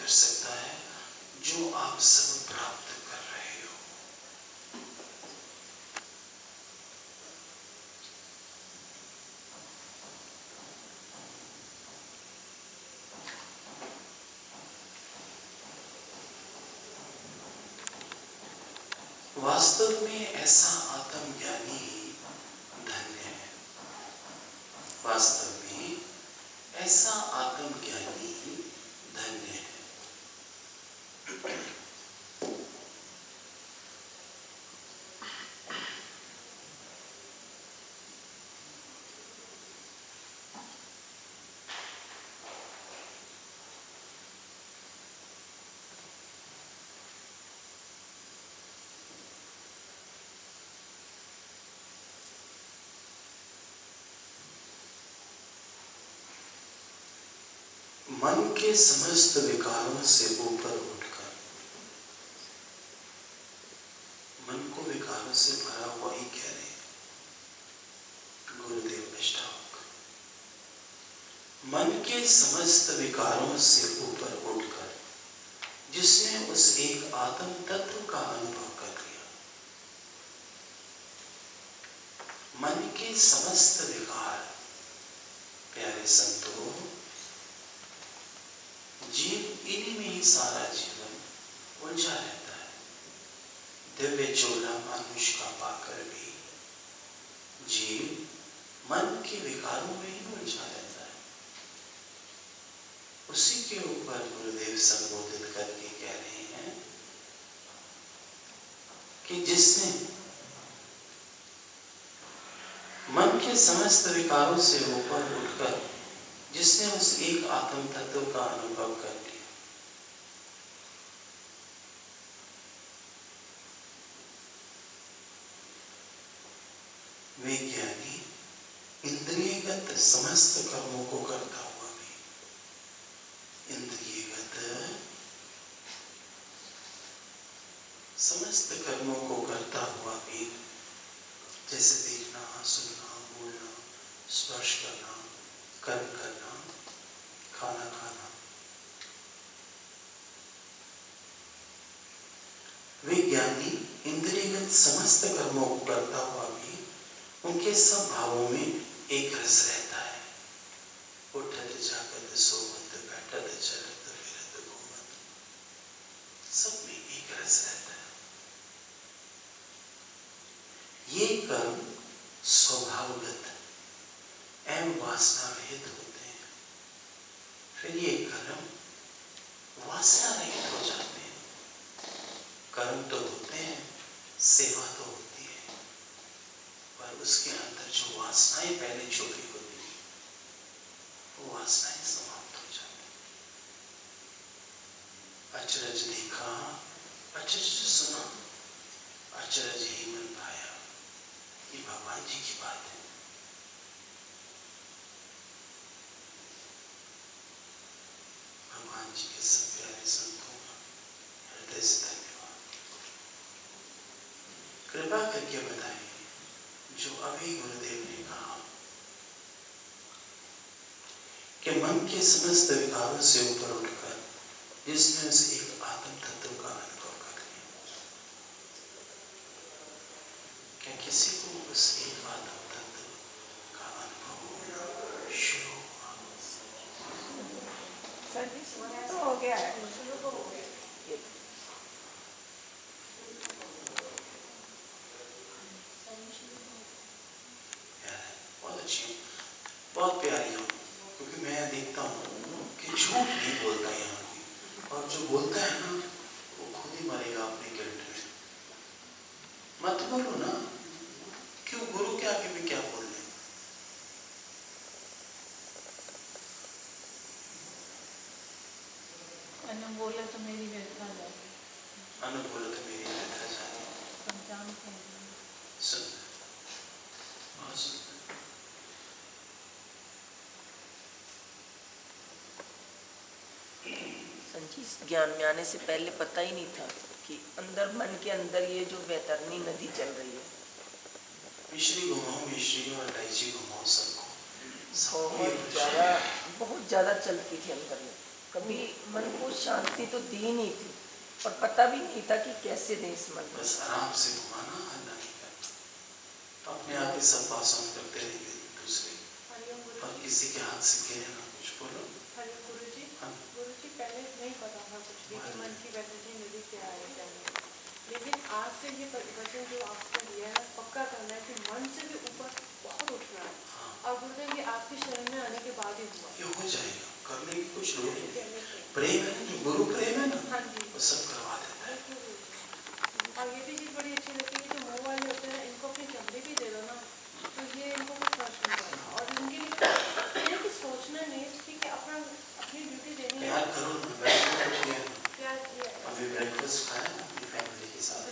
कर सकता है जो आप सब प्राप्त कर रहे हो। वास्तव में ऐसा आत्मज्ञानी धन्य है। वास्तव में ऐसा आत्मज्ञानी धन्य है। मन के समस्त विकारों से ऊपर उठकर, मन को विकारों से भरा हुआ ही कह रहे हैं गुरुदेव अष्टावक्र। मन के समस्त विकारों से ऊपर उठकर जिसने उस एक आत्म तत्व का अनुभव कर लिया, मन के समस्त विकार, प्यारे संतों, जीव इन्हीं में ही सारा जीवन उलझा रहता है। दिव्य चोला मानुष का पाकर भी जीव मन के विकारों में ही उलझा रहता है। उसी के ऊपर गुरुदेव संबोधित करके कह रहे हैं कि जिसने मन के समस्त विकारों से ऊपर उठकर जिसने उस एक आत्म तत्व का अनुभव कर लिया, वे ज्ञानी इंद्रियगत समस्त कर्मों को करता हुआ भी, इंद्रियगत समस्त कर्मों को करता हुआ भी, जैसे देखना, सुनना, बोलना, स्पर्श करना, कर्म करना, खाना खाना, वे ज्ञानी इंद्रियगत समस्त कर्मों को करता हुआ भी उनके सब भावों में एक रस रहता है। उठत जागत सोवत बैठत चलत फिरत घूमत, सब में एक रस रहता है। ये कर्म स्वभावगत एवं वासना रहित होते हैं। फिर ये कर्म वासना रहित हो जाते हैं। कर्म तो होते हैं, सेवा तो होती है, पर उसके अंदर जो वासनाएं पहले छुपी होती है, वो वासनाएं समाप्त हो जाती हैं। अचरज देखा, अचरज सुना, अचरज ही मन भाया, ये भगवान जी की बात है। भगवान जी के सब प्यारे संतों का हृदय से धन्यवाद। कृपा करके बताएं जो अभी गुरुदेव ने कहा कि मन के समस्त विकारों से ऊपर उठकर जिसने उस एक आत्म तत्व का अनुभव कर लिया, क्या किसी को उस एक आत्म तत्व का अनुभव होना शुरू हुआ? तो हो गया है। बहुत अच्छी, बहुत प्यारी हो, क्योंकि मैं देखता हूँ कि झूठ नहीं बोलता यहाँ भी, और जो बोलता है ना वो खुद ही मरेगा अपने गिल्ट में। मत बोलो ना, क्यों गुरु के आगे भी क्या बोल रहे? अनु बोले तो मेरी व्यथा जाती, अनु बोले तो मेरी व्यथा जाती। पंचांग सुन, बहुत सुन। संजीव ज्ञान में आने से पहले पता ही नहीं था कि अंदर मन के अंदर ये जो वैतरणी नदी चल रही है। मिश्री घुमाओ, मिश्री और इलायची घुमाओ, सबको बहुत ज़्यादा चलती थी अंदर में। कभी मन को शांति तो दी नहीं थी और पता भी नहीं था कि कैसे दें इस मन को। बस आराम से घुमाना, हल्ला नहीं करना, अपने आप ही सब पास ऑन करते रहेंगे दूसरे, पर किसी के हाथ से गिरे ना। कुछ बोलो। हरि गुरुजी, हाँ। गुरुजी पहले नहीं पता था कुछ भी कि मन की वैतरणी नदी क्या है क्या नहीं, लेकिन आज से ये वचन जो आपको दिया है पक्का करना है कि मन से भी ऊपर बहुत उठना है। हाँ। और गुरुदेव ये आपकी शरण में आने के बाद ही हुआ। ये हो जाएगा, करने की कुछ लोड़ नहीं। प्रेम है ना, जो गुरु प्रेम है ना, हाँ जी, वो सब करवा देता है। और ये भी चीज़ बड़ी अच्छी लगती है कि जो मुँह वाले होते हैं इनको अपनी चमड़ी भी दे दो ना तो ये इनको कुछ फर्क नहीं पड़ता। और इनके लिए ये कि सोचना नहीं ठीक है, अपना अपनी ड्यूटी देनी है। प्यार करो ना, बैठो किया ना। प्यार किया है। अभी ब्रेकफास्ट खाया ना अपनी फैमिली के साथ,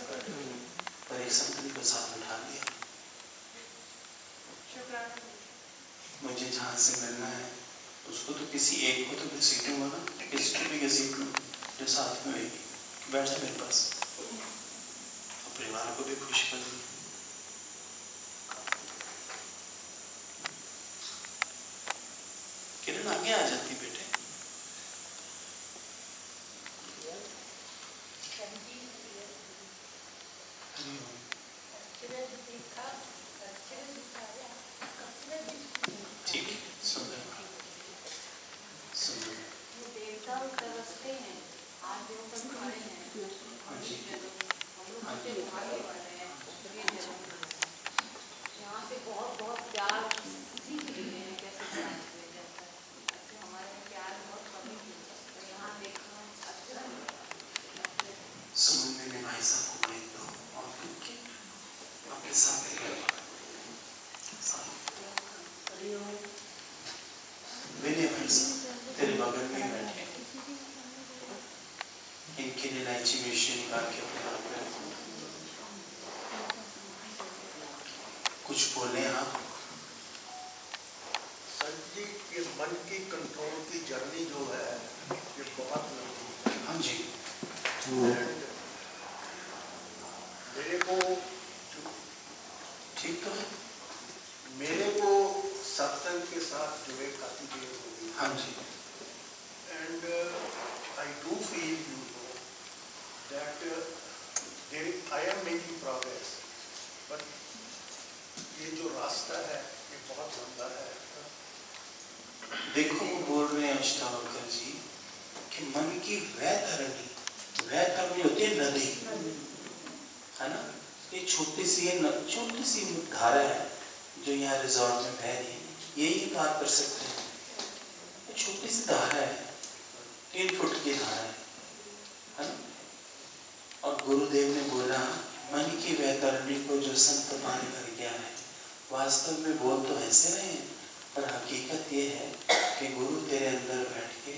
पर एक संतरी को साथ बिठा लिया। शुक्राना। मुझे जहाँ से मिलना है उसको तो किसी एक को तो घसीटूंगा ना, किसी को भी घसीट लूँ जो साथ में होगी, बैठ जा मेरे पास, और परिवार को भी खुश कर दूँ। किरण आगे आ जाती बेटे। ठीक है, सुंदर सुंदर। देवता तरसते हैं, आज देवता खड़े हैं, हाँ जी। हम लोग बच्चे आगे बढ़ रहे हैं, ये जरूर यहाँ से बहुत बहुत प्यार सीख रहे हैं कैसे प्यार किया जाता है। ऐसे हमारे में प्यार बहुत कमी थी, तो यहाँ देखना अच्छा लगा। सुमन ने भाई साहब को भेज दो और क्योंकि आपके साथ विनय भाई साहब तेरे बगल में ही बैठे, इनके लिए इलायची मिर्ची निकाल के अपने हाथ में रखो। कुछ बोले आप? सर जी, ये मन की कंट्रोल की जर्नी जो है ये बहुत लंबी है। हाँ जी। And मेरे को ठीक तो है। मेरे को सत्संग के साथ जुड़े काफी देर हो गई। हाँ जी। And I do feel, you know, that I am making progress, but ये जो रास्ता है ये बहुत लंबा है। देखो वो बोल रहे हैं अष्टावक्र जी कि मन की वैतरणी होती है नदी, है ना। ये छोटी सी धारा है जो यहाँ रिजॉर्ट में बह रही है, यही बात कर सकते हैं। ये छोटी सी धारा है, 3 फुट की धारा है ना। और गुरुदेव ने बोला मन की वैतरणी को जो संत पार कर गया है, वास्तव में बोल तो ऐसे रहे हैं पर हकीकत ये है कि गुरु तेरे अंदर बैठ के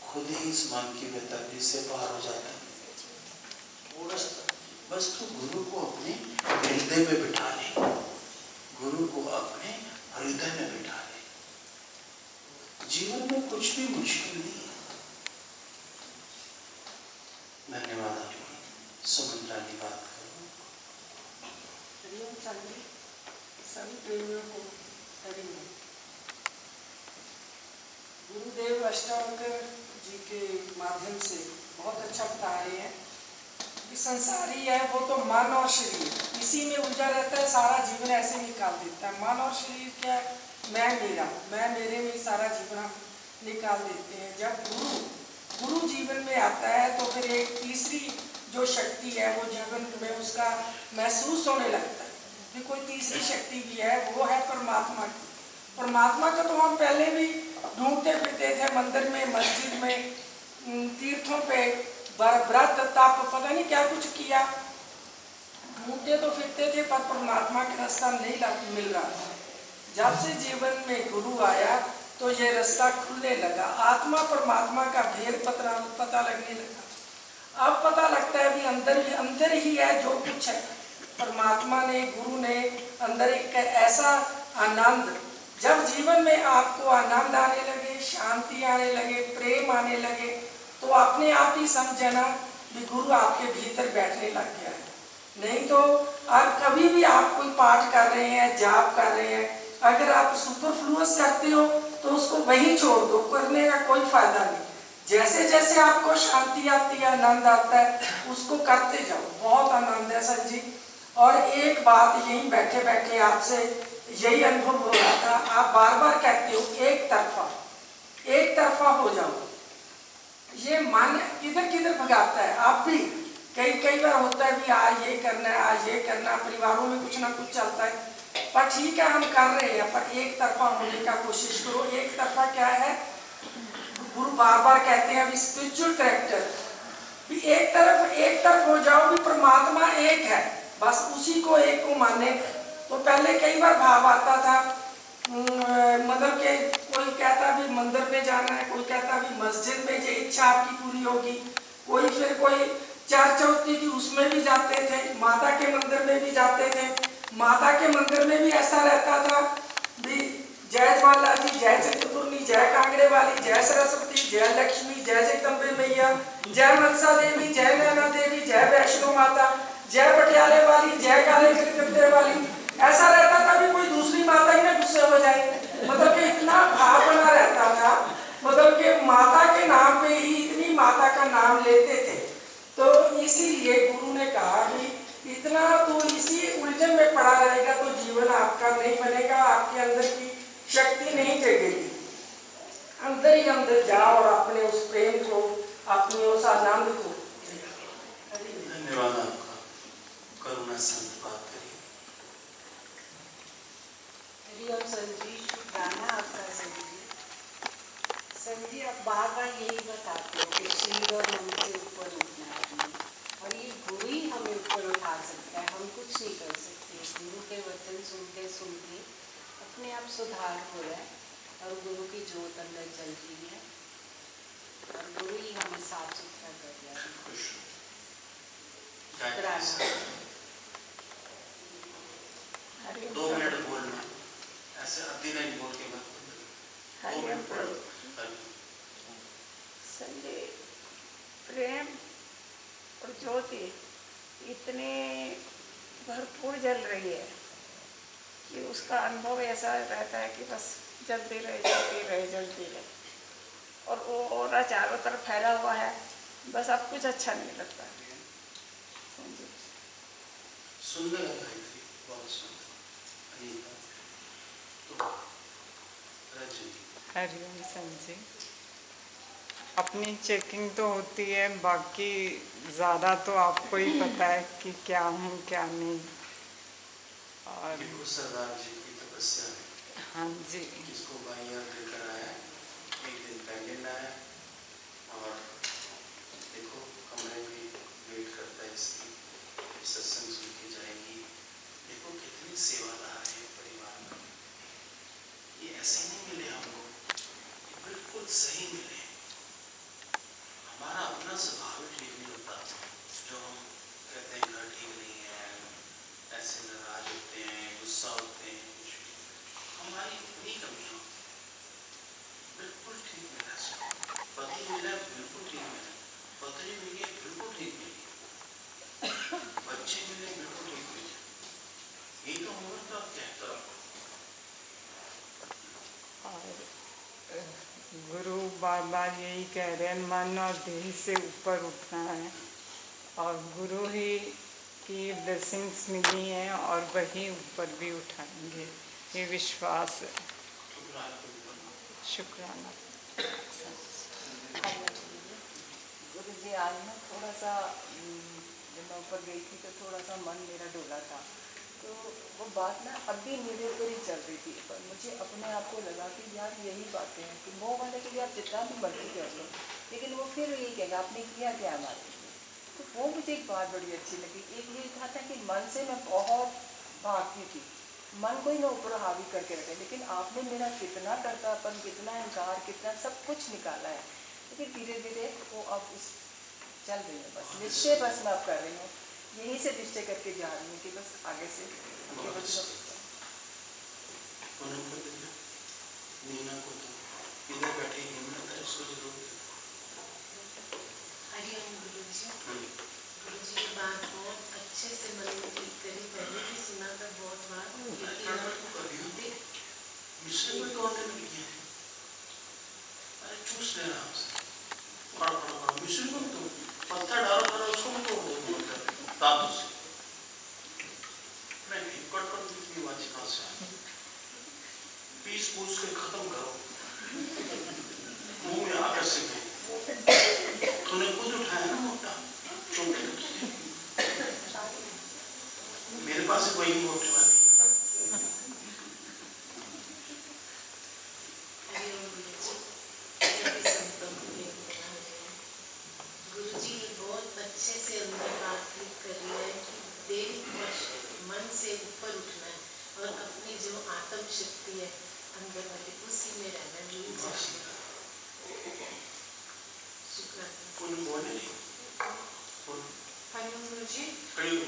खुद ही इस मन की वैतरणी से पार हो जाता है। बस तू गुरु को अपने हृदय में बिठा ले, गुरु को अपने हृदय में बिठा ले। जीवन में कुछ भी मुश्किल नहीं है। धन्यवाद आपकी। सुमन रानी बात करो। सभी प्रेमियों को करेंगे। गुरुदेव अष्टावक्र जी के माध्यम से बहुत अच्छा बता रहे हैं कि संसारी है वो तो मन और शरीर इसी में उलझा रहता है, सारा जीवन ऐसे निकाल देता है। मन और शरीर क्या है, मैं मेरे में सारा जीवन निकाल देते हैं। जब गुरु जीवन में आता है तो फिर एक तीसरी जो शक्ति है वो जीवन में उसका महसूस होने लगता है कि कोई तीसरी शक्ति भी है, वो है परमात्मा की। परमात्मा का तो हम पहले भी ढूंढते फिरते थे, मंदिर में, मस्जिद में, तीर्थों पे, व्रत तप पता नहीं क्या कुछ किया, ढूंढते तो फिरते थे पर परमात्मा का रास्ता नहीं मिल रहा था। जब से जीवन में गुरु आया तो ये रास्ता खुलने लगा, आत्मा परमात्मा का भेद पता लगने लगा। अब पता लगता है भी अंदर ही है जो कुछ है। परमात्मा ने, गुरु ने अंदर एक ऐसा आनंद, जब जीवन में आपको आनंद आने लगे, शांति आने लगे, प्रेम आने लगे, तो अपने आप ही समझना कि गुरु आपके भीतर बैठने लग गया है। नहीं तो आप कभी भी आप कोई पाठ कर रहे हैं, जाप कर रहे हैं, अगर आप सुपरफ्लुअस करते हो तो उसको वहीं छोड़ दो, करने का कोई फायदा नहीं। जैसे जैसे आपको शांति आती है, आनंद आता है, उसको करते जाओ, बहुत आनंद है सर जी। और एक बात यही बैठे बैठे आपसे यही अनुभव हो रहा था, आप बार बार कहते हो एक तरफा हो जाओ। ये मन किधर किधर भगाता है। आप भी कई बार होता है भी आज ये करना है, आज ये करना, परिवारों में कुछ ना कुछ चलता है, पर ठीक है हम कर रहे हैं, पर एक तरफा होने का कोशिश करो। एक तरफा क्या है, गुरु बार बार कहते हैं स्पिरिचुअल कैरेक्टर भी एक तरफ हो जाओ भी परमात्मा एक है, बस उसी को एक को माने। तो पहले कई बार भाव आता था मतलब कि कोई कहता भी मंदिर में जाना है, कोई कहता भी मस्जिद में, ये इच्छा आपकी पूरी होगी, कोई चर्च होती थी उसमें भी जाते थे, माता के मंदिर में भी जाते थे। माता के मंदिर में भी ऐसा रहता था भी जय ज्वाला जी, जय चिंतपूर्णी, जय कांगड़े वाली, जय सरस्वती, जय लक्ष्मी, जय जगदम्बे मैया, जय मनसा देवी, जय नैना देवी, जय वैष्णो माता, जय पटियाले वाली, जय काले कलकत्ते वाली। ऐसा रहता था कि कोई दूसरी माता ही ना गुस्से हो जाए, मतलब कि इतना भाव बना रहता था, मतलब कि माता के नाम पे ही इतनी माता का नाम लेते थे। तो इसीलिए गुरु ने कहा कि इतना तो इसी उलझन में पड़ा रहेगा तो जीवन आपका नहीं बनेगा, आपके अंदर की शक्ति नहीं जगेगी। अंदर ही अंदर जाओ और अपने उस प्रेम को, अपने उस आनंद को। धन्यवाद आपका। करुणा संत बात करिए। हरिओम संजी, शुक्राना आपका संजी। संजी आप बार बार यही बताते हो कि शरीर और मन से ऊपर उठना है, और ये गुरु ही हमें ऊपर उठा सकता है, हम कुछ नहीं कर सकते। गुरु के वचन सुनते सुनते अपने आप सुधार हो रहा है और गुरु की जोत अंदर जल रही है और गुरु ही हमें साफ सुथरा कर रहा है। खुश शुक्राना। 2 मिनट बोलना, ऐसे अति नहीं बोल के मत। 2 मिनट बोलो। संजय, प्रेम और ज्योति इतने भरपूर जल रही है कि उसका अनुभव ऐसा रहता है कि बस जलती रहे। और वो और चारों तरफ फैला हुआ है, बस अब कुछ अच्छा नहीं लगता। सुंदर है गायत्री, बहुत सुंदर। अनीता तो रजनी। हरिओम संजी। अपनी चेकिंग तो होती है, बाकी ज़्यादा तो आपको ही पता है कि क्या हूँ क्या नहीं। और सरदार जी की तपस्या है। हाँ जी, इसको बाइयार लेकर आया, 1 दिन पहले लाया, और देखो कमरे में वेट करता है इसकी, सत्संग सुन के जाएगी। देखो कितनी सेवादार है परिवार में। ये ऐसे नहीं मिले हमको, ये बिल्कुल सही मिले। हमारा अपना स्वभाव ठीक नहीं होता, जो हम कहते हैं घर ठीक नहीं है, ऐसे नाराज होते हैं, गुस्सा होते हैं, कुछ भी हमारी इतनी कमियां बिल्कुल ठीक मिला। पति मिला बिल्कुल ठीक मिला, पत्नी मिली बिल्कुल ठीक मिली, बच्चे मिले बिल्कुल ठीक मिले। यही तो उम्र का कहता। और गुरु बार बार यही कह रहे हैं, मन और देह से ऊपर उठना है, और गुरु ही की ब्लेसिंग्स मिली हैं और वही ऊपर भी उठाएंगे, ये विश्वास है। शुक्राना। गुरु जी आज ना थोड़ा सा जब मैं ऊपर गई थी तो थोड़ा सा मन मेरा डोला था, तो वो बात ना अभी मेरे ऊपर ही चल रही थी, पर मुझे अपने आप को लगा कि यार यही बातें हैं कि मोह वाले के लिए आप जितना भी मर्जी कर लो, लेकिन वो फिर यही कहेगा आपने किया क्या हमारे लिए। तो वो मुझे एक बात बड़ी अच्छी लगी। एक ये था कि मन से मैं बहुत भागती थी, मन को ही मैं ऊपर हावी करके रखे, लेकिन आपने मेरा कितना कर्तापन, कितना इनकार, कितना सब कुछ निकाला है। लेकिन धीरे धीरे वो अब उस चल रही है, बस निश्चय बस मैं अब कर रही हूँ, यहीं से निश्चय करके जा रही हूँ कि बस आगे से नीना को तो इधर बैठी हिम्मत है, उसको जरूर। हरिओम गुरु जी। गुरु जी की बात बहुत अच्छे से मन में ठीक करी, पहले भी सुना था बहुत बार। मिश्री में कौन है? अरे चूस ले रहा हूँ। पूनम बोले नहीं पूनम हनुमान गुरु जी खड़ी हो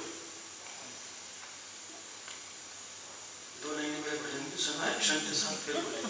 2 लाइनें मेरे भजन की सुना एक्शन के साथ फिर बोले